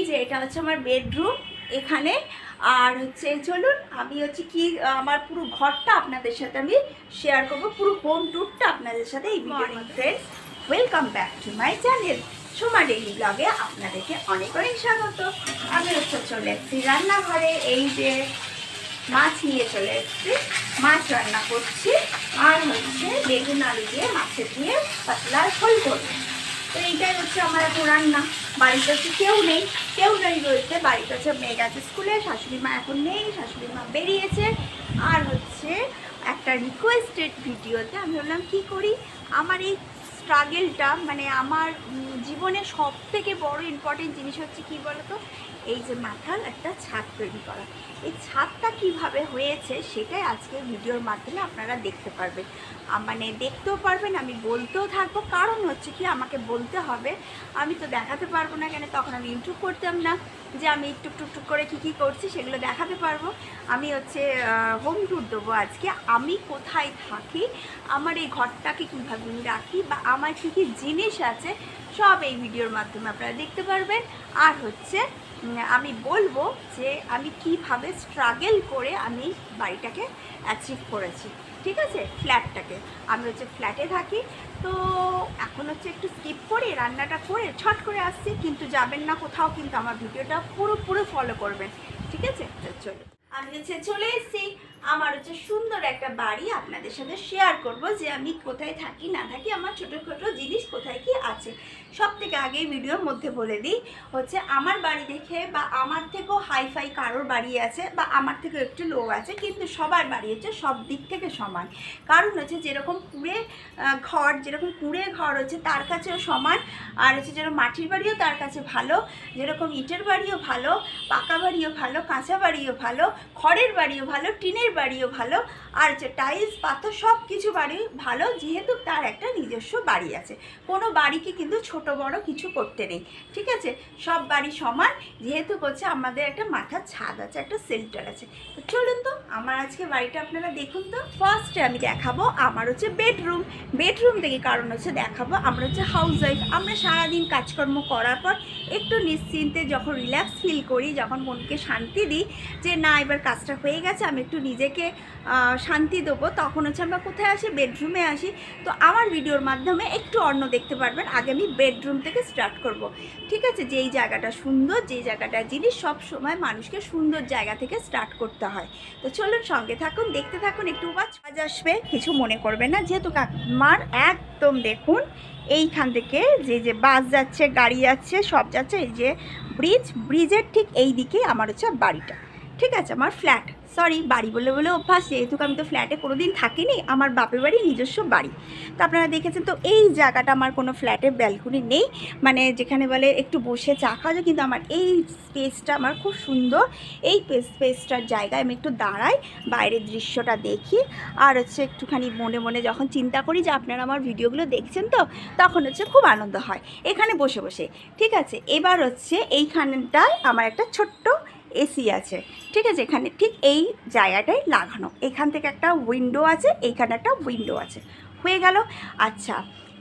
যে এটা হচ্ছে আমার বেডরুম এখানে। আর হচ্ছে চলুন আমি হচ্ছে কি আমার পুরো ঘরটা আপনাদের সাথে আমি শেয়ার করবো, পুরো হোম ট্যুরটা আপনাদের সাথে এই ভিডিওর মধ্যে। Friends, welcome back to my channel Soma daily ব্লগে আপনাদেরকে অনেক অনেক স্বাগত। আমি হচ্ছে চলে এসেছি রান্নাঘরে, এই যে মাছ নিয়ে চলে এসেছি, মাছ রান্না করছি। আর হচ্ছে বেগুন আলু দিয়ে মাছের দিয়ে পাতলা ঝোল করবো। তো এইটাই হচ্ছে আমার এখন রান্না। বাড়িতে হচ্ছে কেউ নেই রয়েছে, বাড়িতে হচ্ছে মেয়ে গেছে স্কুলে, শাশুড়ি মা এখন নেই, শাশুড়ি মা বেরিয়েছে। আর হচ্ছে একটা রিকোয়েস্টেড ভিডিওতে আমি বললাম কী করি, আমার এই স্ট্রাগেলটা মানে আমার জীবনের সব থেকে বড় ইম্পর্টেন্ট জিনিস হচ্ছে কী বলতো, এই যে মাথার একটা ছাদ তৈরি করা। এই ছাদটা কিভাবে হয়েছে সেটাই আজকে ভিডিওর মাধ্যমে আপনারা দেখতে পারবেন, মানে দেখতেও পারবেন, আমি বলতেও থাকবো। কারণ হচ্ছে কি আমাকে বলতে হবে, আমি তো দেখাতে পারবো না কেন, তখন আমি ইউটিউব করতাম না যে আমি টুকটুক করে কী করছি সেগুলো দেখাতে পারবো। আমি হচ্ছে হোম ট্যুর দেবো আজকে, আমি কোথায় থাকি, আমার এই ঘরটাকে কীভাবে আমি রাখি, বা আমার কী কী জিনিস আছে সব এই ভিডিওর মাধ্যমে আপনারা দেখতে পারবেন। আর হচ্ছে আমি বলবো যে আমি কিভাবে স্ট্রাগল করে আমি বাড়িটাকে অ্যাচিভ করেছি, ঠিক আছে, ফ্ল্যাটটাকে। আমি হচ্ছে ফ্ল্যাটে থাকি, তো এখন হচ্ছে একটু স্কিপ করে রান্নাটা করে ছট করে আসছি, কিন্তু যাবেন না কোথাও, কিন্তু আমার ভিডিওটা পুরো ফলো করবেন, ঠিক আছে। চলো আমি হচ্ছে চলে এসেছি, আমার হচ্ছে সুন্দর একটা বাড়ি আপনাদের সাথে শেয়ার করব যে আমি কোথায় থাকি না থাকি, আমার ছোটো ছোটো জিনিস কোথায় কি আছে। সব থেকে আগে ভিডিওর মধ্যে বলে দিই হচ্ছে আমার বাড়ি দেখে বা আমার থেকেও হাইফাই কারোর বাড়ি আছে বা আমার থেকেও একটু লো আছে, কিন্তু সবার বাড়ি হচ্ছে সব দিক থেকে সমান। কারণ হচ্ছে যেরকম কুঁড়ে ঘর হচ্ছে তার কাছেও সমান, আর হচ্ছে যেরকম মাটির বাড়িও তার কাছে ভালো, যেরকম ইটের বাড়িও ভালো, পাকা বাড়িও ভালো, কাঁচা বাড়িও ভালো, খড়ের বাড়িও ভালো, টিনের বাড়িও ভালো, আর হচ্ছে টাইলস পাথর সব কিছু বাড়ি ভালো, যেহেতু তার একটা নিজস্ব বাড়ি আছে। কোনো বাড়িকে কিন্তু ছোট বড় কিছু করতে নেই, ঠিক আছে, সব বাড়ি সমান। যেহেতু হচ্ছে আমাদের একটা মাথার ছাদ আছে, একটা শেল্টার আছে। তো চলুন তো আমার আজকে বাড়িটা আপনারা দেখুন। তো ফার্স্টে আমি দেখাবো আমার হচ্ছে বেডরুম থেকে, কারণ হচ্ছে দেখাবো আমরা হচ্ছে হাউস ওয়াইফ, আমরা সারাদিন কাজকর্ম করার পর একটু নিশ্চিন্তে যখন রিল্যাক্স ফিল করি, যখন মনকে শান্তি দিই যে না এবার কাজটা হয়ে গেছে, আমি একটু নিজেকে শান্তি দেবো, তখন হচ্ছে আমরা কোথায় আসি, বেডরুমে আসি। তো আমার ভিডিওর মাধ্যমে একটু অন্য দেখতে পারবেন। আগে আমি বেডরুম থেকে স্টার্ট করব, ঠিক আছে। যেই জায়গাটা সুন্দর, যেই জায়গাটা জিনিস, সব সময় মানুষকে সুন্দর জায়গা থেকে স্টার্ট করতে হয়। তো চলুন সঙ্গে থাকুন, দেখতে থাকুন, একটু আওয়াজ আসবে কিছু মনে করবেন না, যেহেতু কাকিমার একদম দেখুন এইখান থেকে যে বাস যাচ্ছে, গাড়ি যাচ্ছে, সব যাচ্ছে, এই যে ব্রিজের ঠিক এই দিকেই আমার হচ্ছে বাড়িটা, ঠিক আছে, আমার ফ্ল্যাট। সরি, বাড়ি বলে অভ্যাস, যেহেতু আমি তো ফ্ল্যাটে কোনো দিন থাকিনি, আমার বাপের বাড়ি নিজস্ব বাড়ি। তো আপনারা দেখেছেন তো এই জায়গাটা আমার কোনো ফ্ল্যাটে ব্যালকনি নেই, মানে যেখানে বলে একটু বসে চা খাওয়া যায়, কিন্তু আমার এই স্পেসটা আমার খুব সুন্দর। এই স্পেসটার জায়গায় আমি একটু দাঁড়াই, বাইরের দৃশ্যটা দেখি, আর হচ্ছে একটুখানি মনে মনে যখন চিন্তা করি যে আপনারা আমার ভিডিওগুলো দেখছেন, তো তখন হচ্ছে খুব আনন্দ হয় এখানে বসে বসে, ঠিক আছে। এবার হচ্ছে এইখানটায় আমার একটা ছোট্ট এসি আছে, ঠিক আছে, এখানে ঠিক এই জায়গাটায় লাগানো, এখান থেকে একটা উইন্ডো আছে, এইখানে একটা উইন্ডো আছে, হয়ে গেল। আচ্ছা,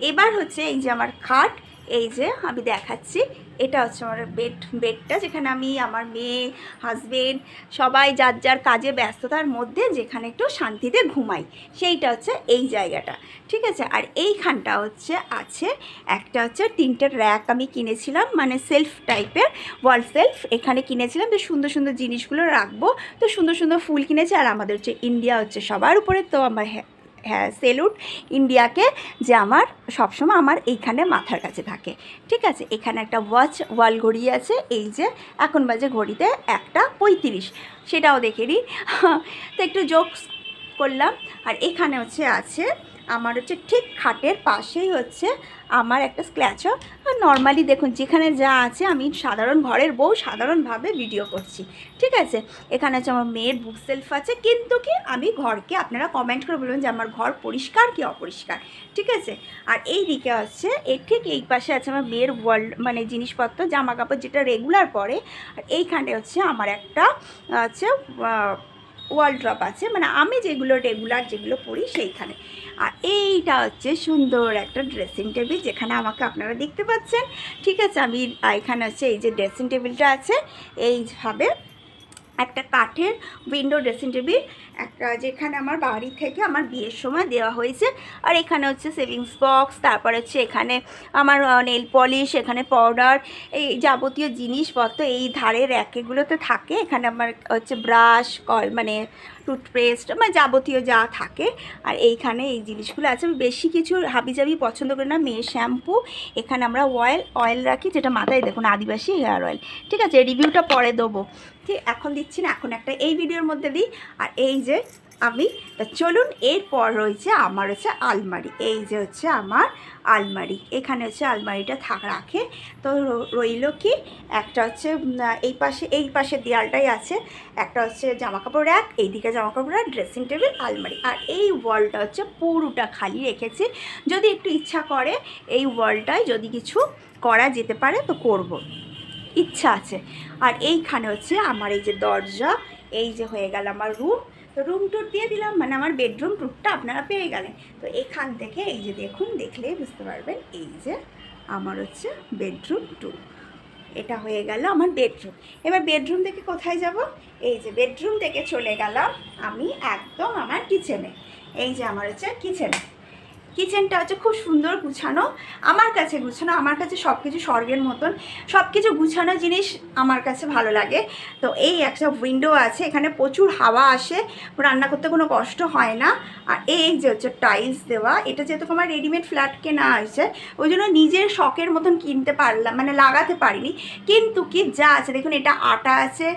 এবার হচ্ছে এই যে আমার খাট, এই যে আমি দেখাচ্ছি, এটা হচ্ছে আমার বেডটা, যেখানে আমি আমার মেয়ে হাজবেন্ড সবাই যার যার কাজে ব্যস্ততার মধ্যে যেখানে একটু শান্তিতে ঘুমাই, সেইটা হচ্ছে এই জায়গাটা, ঠিক আছে। আর এইখানটা হচ্ছে আছে একটা হচ্ছে 3টে র্যাক আমি কিনেছিলাম, মানে সেলফ টাইপের ওয়াল সেলফ, এখানে কিনেছিলাম। তো সুন্দর সুন্দর জিনিসগুলো রাখবো, তো সুন্দর সুন্দর ফুল কিনেছি। আর আমাদের হচ্ছে ইন্ডিয়া হচ্ছে সবার উপরে, তো আমার হ্যাঁ সেলুট ইন্ডিয়াকে, যে আমার সবসময় আমার এইখানে মাথার কাছে থাকে, ঠিক আছে। এখানে একটা ওয়াল ঘড়ি আছে, এই যে এখন বাজে ঘড়িতে 1:35, সেটাও দেখে নিই। তো একটু জোকস করলাম। আর এখানে হচ্ছে আছে আমার হচ্ছে ঠিক খাটের পাশেই হচ্ছে আমার একটা স্ক্র্যাচার। আর নর্মালি দেখুন যেখানে যা আছে, আমি সাধারণ ঘরের বউ, সাধারণভাবে ভিডিও করছি, ঠিক আছে। এখানে হচ্ছে আমার মেয়ের বুক সেলফ আছে, কিন্তু কি আমি ঘরকে, আপনারা কমেন্ট করে বলবেন যে আমার ঘর পরিষ্কার কি অপরিষ্কার, ঠিক আছে। আর এই দিকে হচ্ছে ঠিক এই পাশে আছে আমার মেয়ের মানে জিনিসপত্র, জামা কাপড় যেটা রেগুলার পরে। আর এইখানে হচ্ছে আমার একটা হচ্ছে ওয়ালড্রপ আছে, মানে আমি যেগুলো রেগুলার যেগুলো পরি সেইখানে। আর এইটা হচ্ছে সুন্দর একটা ড্রেসিং টেবিল, যেখানে আমাকে আপনারা দেখতে পাচ্ছেন। ঠিক আছে, আমি এখানে হচ্ছে এই যে ড্রেসিং টেবিলটা আছে এইভাবে একটা কাঠের উইন্ডো ড্রেসিং টেবিল, একটা যেখানে আমার বাড়ি থেকে আমার বিয়ের সময় দেওয়া হয়েছে। আর এখানে হচ্ছে সেভিংস বক্স, তারপর হচ্ছে এখানে আমার নেল পলিশ, এখানে পাউডার, এই যাবতীয় জিনিসপত্র এই ধারের র্যাকেগুলোতে থাকে। এখানে আমার হচ্ছে ব্রাশ, মানে টুথপেস্ট, মানে যাবতীয় যা থাকে। আর এইখানে এই জিনিসগুলো আছে। আমি বেশি কিছু হাবিজাবি পছন্দ করি না। মেয়ের শ্যাম্পু, এখানে আমরা অয়েল রাখি, যেটা মাথায় দেখুন আদিবাসী হেয়ার অয়েল। ঠিক আছে, রিভিউটা পরে দেবো, ঠিক এখন দিচ্ছি না, এখন একটা এই ভিডিওর মধ্যে দিই। আর এই যে আমি, তা চলুন এরপর রয়েছে আমার হচ্ছে আলমারি। এই যে হচ্ছে আমার আলমারি, এখানে হচ্ছে আলমারিটা রাখে। তো রইল কি, একটা হচ্ছে এই পাশে দেয়ালটাই আছে, একটা হচ্ছে জামাকাপড় র্যাক, এইদিকে জামাকাপড় র্যাক, ড্রেসিং টেবিল, আলমারি। আর এই ওয়ালটা হচ্ছে পুরোটা খালি রেখেছি। যদি একটু ইচ্ছা করে এই ওয়ালটায় যদি কিছু করা যেতে পারে তো করব, ইচ্ছা আছে। আর এইখানে হচ্ছে আমার এই যে দরজা, এই যে হয়ে গেল আমার রুম। তো রুম ট্যুর দিয়ে দিলাম, মানে আমার বেডরুম ট্যুরটা আপনারা পেয়ে গেলেন। তো এখান থেকে এই যে দেখুন, দেখলেই বুঝতে পারবেন, এই যে আমার হচ্ছে বেডরুম ট্যুর। এটা হয়ে গেল আমার বেডরুম। এবার বেডরুম থেকে কোথায় যাব? এই যে বেডরুম থেকে চলে গেলাম আমি একদম আমার কিচেনে। এই যে আমার হচ্ছে কিচেনটা হচ্ছে খুব সুন্দর গুছানো, আমার কাছে গুছানো, আমার কাছে সব কিছু স্বর্গের মতন, সব কিছু গুছানো জিনিস আমার কাছে ভালো লাগে। তো এই একটা উইন্ডো আছে, এখানে প্রচুর হাওয়া আসে, রান্না করতে কোনো কষ্ট হয় না। আর এই যে হচ্ছে টাইলস দেওয়া, এটা যেহেতু আমার রেডিমেড ফ্ল্যাট কেনা হয়েছে, ওই জন্য নিজের শখের মতন কিনতে পারলাম, মানে লাগাতে পারিনি। কিন্তু কি যা আছে দেখুন, এটা আটা আছে,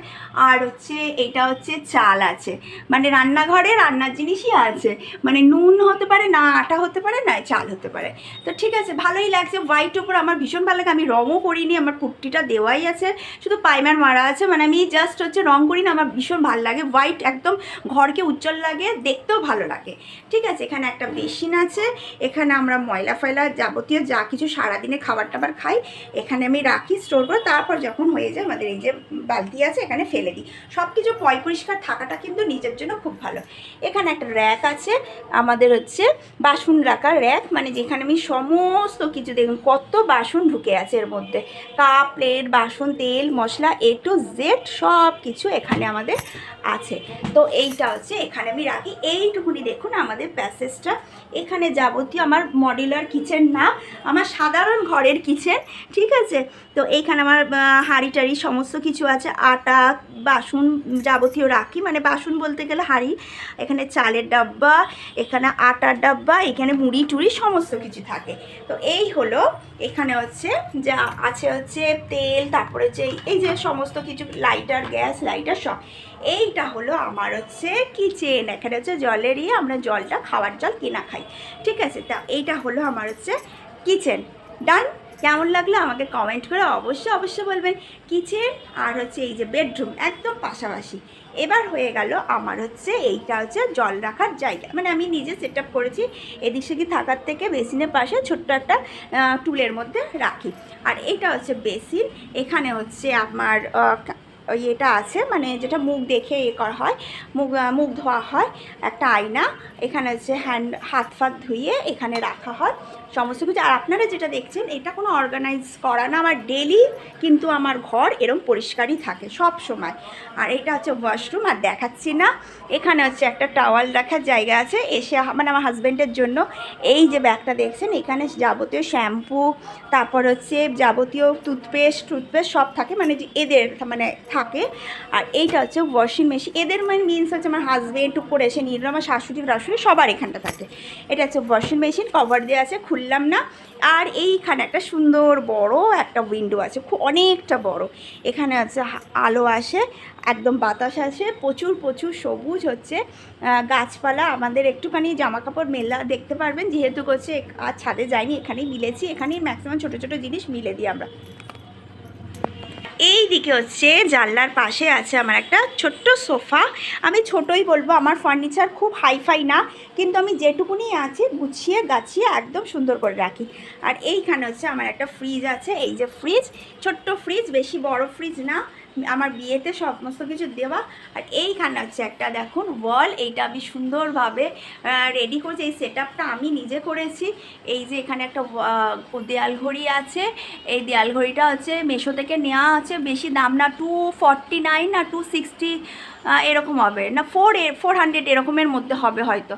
আর হচ্ছে এটা হচ্ছে চাল আছে, মানে রান্নাঘরে রান্নার জিনিসই আছে, মানে নুন হতে পারে না, আটা হতে পারে না, চাল হতে পারে। তো ঠিক আছে, ভালোই লাগছে। হোয়াইট ওপর আমার ভীষণ ভালো লাগে। আমি রঙও করিনি, আমার পুট্টিটা দেওয়াই আছে, শুধু পাইমার মারা আছে, মানে আমি জাস্ট হচ্ছে রঙ করি না। আমার ভীষণ ভালো লাগে হোয়াইট, একদম ঘরকে উজ্জ্বল লাগে, দেখতেও ভালো লাগে। ঠিক আছে, এখানে একটা বেসিন আছে, এখানে আমরা ময়লা ফয়লা যাবতীয় যা কিছু সারাদিনে খাবার টাবার খাই এখানে আমি রাখি স্টোর করে, তারপর যখন হয়ে যায় আমাদের এই যে বালতি আছে এখানে ফেলে দিই। সব কিছু পরিষ্কার থাকাটা কিন্তু নিজের জন্য খুব ভালো। এখানে একটা র্যাক আছে আমাদের হচ্ছে বাসন রাখার র্যাক, মানে যেখানে আমি সমস্ত কিছু, দেখুন কত বাসন ঢুকে আছে এর মধ্যে, কাপ, প্লেট, বাসন, তেল, মশলা, A to Z সব কিছু এখানে আমাদের আছে। তো এইটা হচ্ছে এখানে আমি রাখি। এইটুকুনি দেখুন আমাদের প্যাসেজটা, এখানে যাবতীয় আমার মডিউলার কিচেন না, আমার সাধারণ ঘরের কিচেন। ঠিক আছে, তো এইখানে আমার হাঁড়ি টাড়ি সমস্ত কিছু আছে, আটা, বাসন যাবতীয় রাখি, মানে বাসন বলতে গেলে হাঁড়ি, এখানে চালের ডাব্বা, এখানে আটার ডাব্বা, এখানে মুড়ি টুড়ি সমস্ত কিছু থাকে। তো এই হলো, এখানে হচ্ছে যা আছে হচ্ছে তেল, তারপরে হচ্ছে এই যে সমস্ত কিছু লাইটার, গ্যাস লাইটার সব। এইটা হলো আমার হচ্ছে কিচেন। এখানে হচ্ছে জলের আমরা জলটা খাওয়ার জল কিনা খাই। ঠিক আছে, তা এইটা হলো আমার হচ্ছে কিচেন। ডান? কেমন লাগলো আমাকে কমেন্ট করে অবশ্যই বলবেন। কিচেন আর হচ্ছে এই যে বেডরুম একদম পাশাপাশি। এবার হয়ে গেল আমার হচ্ছে এইটা হচ্ছে জল রাখার জায়গা, মানে আমি নিজে সেট আপ করেছি। এদিক সেদিক থাকার থেকে বেসিনের পাশে ছোট্ট একটা টুলের মধ্যে রাখি। আর এইটা হচ্ছে বেসিন, এখানে হচ্ছে আমার এটা আছে, মানে যেটা মুখ দেখে করা হয়, মুখ ধোয়া হয়, একটা আয়না, এখানে হচ্ছে হাত ফাত ধুয়ে এখানে রাখা হয় সমস্ত কিছু। আর আপনারা যেটা দেখছেন এটা কোনো অর্গানাইজ করা না, আমার ডেলি কিন্তু আমার ঘর এরম পরিষ্কারই থাকে সব সময়। আর এটা হচ্ছে ওয়াশরুম, আর দেখাচ্ছি না। এখানে হচ্ছে একটা টাওয়াল রাখার জায়গা আছে, এসে মানে আমার হাজব্যান্ডের জন্য। এই যে ব্যাগটা দেখছেন, এখানে যাবতীয় শ্যাম্পু, তারপর হচ্ছে যাবতীয় টুথপেস্ট সব থাকে, মানে যে এদের মানে থাকে। আর এইটা হচ্ছে ওয়াশিং মেশিন, এদের মানে মিনস হচ্ছে আমার হাজব্যান্ড টুক করে এসে নিয়ে, আমার শাশুড়ি সবার এখানটা থাকে। এটা হচ্ছে ওয়াশিং মেশিন, কভার দেওয়া আছে, খুললাম না। আর এইখানে একটা সুন্দর বড় একটা উইন্ডো আছে, খুব অনেকটা বড়। এখানে আছে আলো আসে, একদম বাতাস আসে, প্রচুর সবুজ হচ্ছে গাছপালা। আমাদের একটুখানি জামাকাপড় মেলা দেখতে পারবেন, যেহেতু করছে আর ছাদে যায়নি, এখানেই মিলেছি, এখানেই ম্যাক্সিমাম ছোটো জিনিস মিলে দিই আমরা। এই দিকে হচ্ছে জানলার পাশে আছে আমার একটা ছোট্ট সোফা। আমি ছোটই বলবো, আমার ফার্নিচার খুব হাইফাই না, কিন্তু আমি যেটুকুনি আছে গুছিয়ে গাছিয়ে একদম সুন্দর করে রাখি। আর এইখানে হচ্ছে আমার একটা ফ্রিজ আছে, এই যে ফ্রিজ, ছোট্ট ফ্রিজ, বেশি বড় ফ্রিজ না, আমার বিয়েতে সমস্ত কিছু দেওয়া। আর এইখানে হচ্ছে একটা দেখুন ওয়াল, এইটা আমি সুন্দরভাবে রেডি করেছি। এই সেট আপটা আমি নিজে করেছি। এই যে এখানে একটা দেয়াল ঘড়ি আছে, এই দেয়াল ঘড়িটা হচ্ছে মেশো থেকে নেওয়া আছে, বেশি দাম না, 249 না 260 এরকম হবে, না 400 এরকমের মধ্যে হবে হয়তো।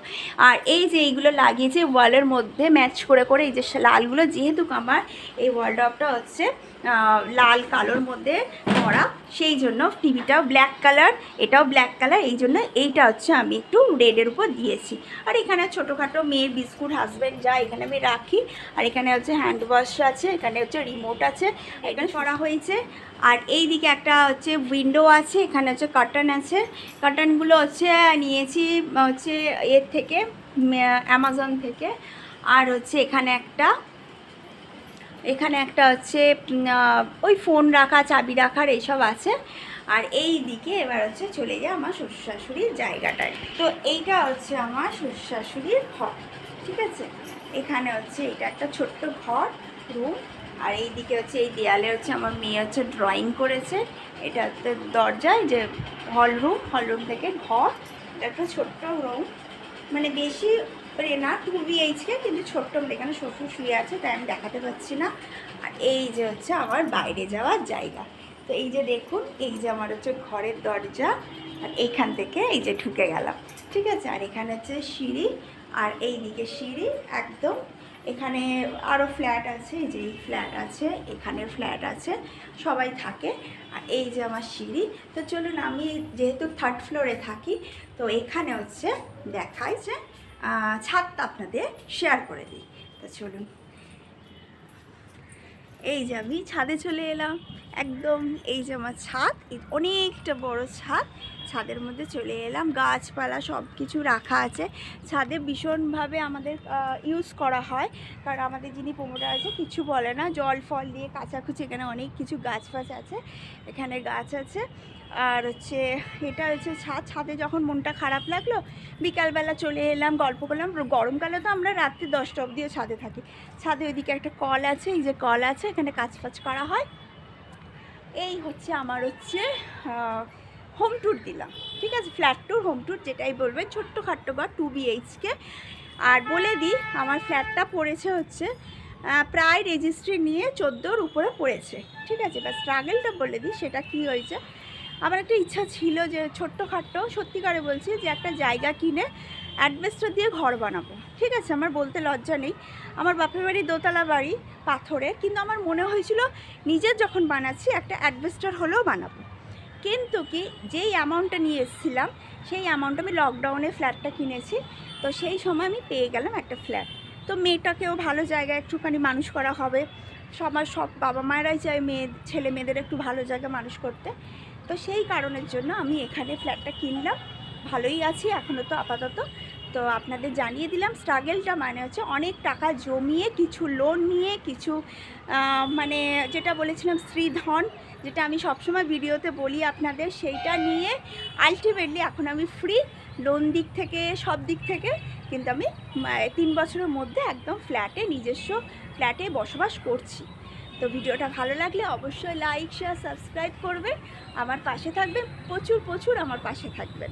আর এই যে এইগুলো লাগিয়েছে ওয়ালের মধ্যে ম্যাচ করে করে, এই যে লালগুলো, যেহেতু আমার এই ওয়ালড্রপটা হচ্ছে লাল কালোর মধ্যে করা, সেই জন্য টিভিটাও ব্ল্যাক কালার, এটাও ব্ল্যাক কালার, এই জন্য এইটা হচ্ছে আমি একটু রেডের উপর দিয়েছি। আর এখানে ছোটোখাটো মেয়ের বিস্কুট, হাজব্যান্ড যা এখানে আমি রাখি। আর এখানে হচ্ছে হ্যান্ড ওয়াশ আছে, এখানে হচ্ছে রিমোট আছে, এখানে করা হয়েছে। আর এই দিকে একটা হচ্ছে উইন্ডো আছে, এখানে হচ্ছে কার্টন আছে। কার্টনগুলো হচ্ছে নিয়েছি হচ্ছে এর থেকে, অ্যামাজন থেকে। আর হচ্ছে এখানে একটা হচ্ছে ওই ফোন রাখা, চাবি রাখার এইসব আছে। আর এই দিকে এবার হচ্ছে চলে যায় আমার শ্বশুর শাশুড়ির জায়গাটায়। তো এইটা হচ্ছে আমার শ্বশুর শাশুড়ির ঘর, ঠিক আছে। এখানে হচ্ছে এটা একটা ছোট্ট ঘর, রুম। আর এই দিকে হচ্ছে এই দেয়ালে হচ্ছে আমার মেয়ে হচ্ছে ড্রয়িং করেছে। এটা হচ্ছে দরজায় যে হল রুম থেকে ঘর, এটা একটা ছোট্ট রুম, মানে বেশি না, 2 BHK, কিন্তু ছোট্ট। এখানে শ্বশুর শুয়ে আছে, তাই আমি দেখাতে পাচ্ছি না। আর এই যে হচ্ছে আমার বাইরে যাওয়ার জায়গা। তো এই যে দেখুন, এই যে আমার হচ্ছে ঘরের দরজা, আর এইখান থেকে এই যে ঢুকে গেলাম, ঠিক আছে। আর এখানে হচ্ছে সিঁড়ি, আর এই দিকে সিঁড়ি একদম। এখানে আরও ফ্ল্যাট আছে, এই যে এই ফ্ল্যাট আছে, এখানে ফ্ল্যাট আছে, সবাই থাকে। আর এই যে আমার সিঁড়ি। তো চলুন, আমি যেহেতু 3rd ফ্লোরে থাকি, তো এখানে হচ্ছে দেখাই যে ছাদটা আপনাদের শেয়ার করে দিই। তো চলুন, এই যে আমি ছাদে চলে এলাম একদম। এই যে আমার ছাদ, অনেকটা বড় ছাদ, ছাদের মধ্যে চলে এলাম। গাছপালা সব কিছু রাখা আছে ছাদে, ভীষণভাবে আমাদের ইউজ করা হয়। কারণ আমাদের যিনি প্রমোটার আছে কিছু বলে না, জল ফল দিয়ে কাচাকুচি, এখানে অনেক কিছু গাছ ফাছ আছে, এখানে গাছ আছে। আর হচ্ছে এটা হচ্ছে ছাদে যখন মনটা খারাপ লাগলো বিকালবেলা চলে এলাম, গল্প করলাম। গরমকালে তো আমরা রাত্রি 10টা অবধিও ছাদে থাকি। ছাদে ওইদিকে একটা কল আছে, এই যে কল আছে, এখানে কাজ ফাজ করা হয়। এই হচ্ছে আমার হচ্ছে হোম ট্যুর দিলাম, ঠিক আছে, ফ্ল্যাট ট্যুর, হোম ট্যুর যেটাই বলবেন, ছোট্টখাট্টো ঘর, 2 BHK। আর বলে দিই, আমার ফ্ল্যাটটা পড়েছে হচ্ছে প্রায় রেজিস্ট্রি নিয়ে 14র উপরে পড়েছে, ঠিক আছে। বা স্ট্রাগলটা বলে দিই, সেটা কি হয়েছে, আমার একটা ইচ্ছা ছিল যে ছোট্টখাট্টো, সত্যিকারে বলছি, যে একটা জায়গা কিনে অ্যাডভেস্টার দিয়ে ঘর বানাবো, ঠিক আছে। আমার বলতে লজ্জা নেই, আমার বাপের বাড়ি দোতলা বাড়ি, পাথরের, কিন্তু আমার মনে হয়েছিল নিজের যখন বানাচ্ছি একটা অ্যাডভেস্টার হলেও বানাবো। কিন্তু কি, যেই অ্যামাউন্টটা নিয়ে এসেছিলাম সেই অ্যামাউন্ট, আমি লকডাউনে ফ্ল্যাটটা কিনেছি, তো সেই সময় আমি পেয়ে গেলাম একটা ফ্ল্যাট। তো মেয়েটাকেও ভালো জায়গায় একটুখানি মানুষ করা হবে, সব বাবা মায়েরাই চায় ছেলে মেয়েদের একটু ভালো জায়গায় মানুষ করতে। তো সেই কারণের জন্য আমি এখানে ফ্ল্যাটটা কিনলাম, ভালোই আছি এখনও তো আপাতত। তো আপনাদের জানিয়ে দিলাম স্ট্রাগলটা, মানে হচ্ছে অনেক টাকা জমিয়ে, কিছু লোন নিয়ে, কিছু মানে যেটা বলেছিলাম স্ত্রীধন, যেটা আমি সবসময় ভিডিওতে বলি আপনাদের, সেইটা নিয়ে আলটিমেটলি এখন আমি ফ্রি, লোন দিক থেকে সব দিক থেকে। কিন্তু আমি 3 বছরের মধ্যে একদম নিজস্ব ফ্ল্যাটে বসবাস করছি। তো ভিডিওটা ভালো লাগলে অবশ্যই লাইক শেয়ার সাবস্ক্রাইব করবেন, আমার পাশে থাকবেন, প্রচুর আমার পাশে থাকবেন।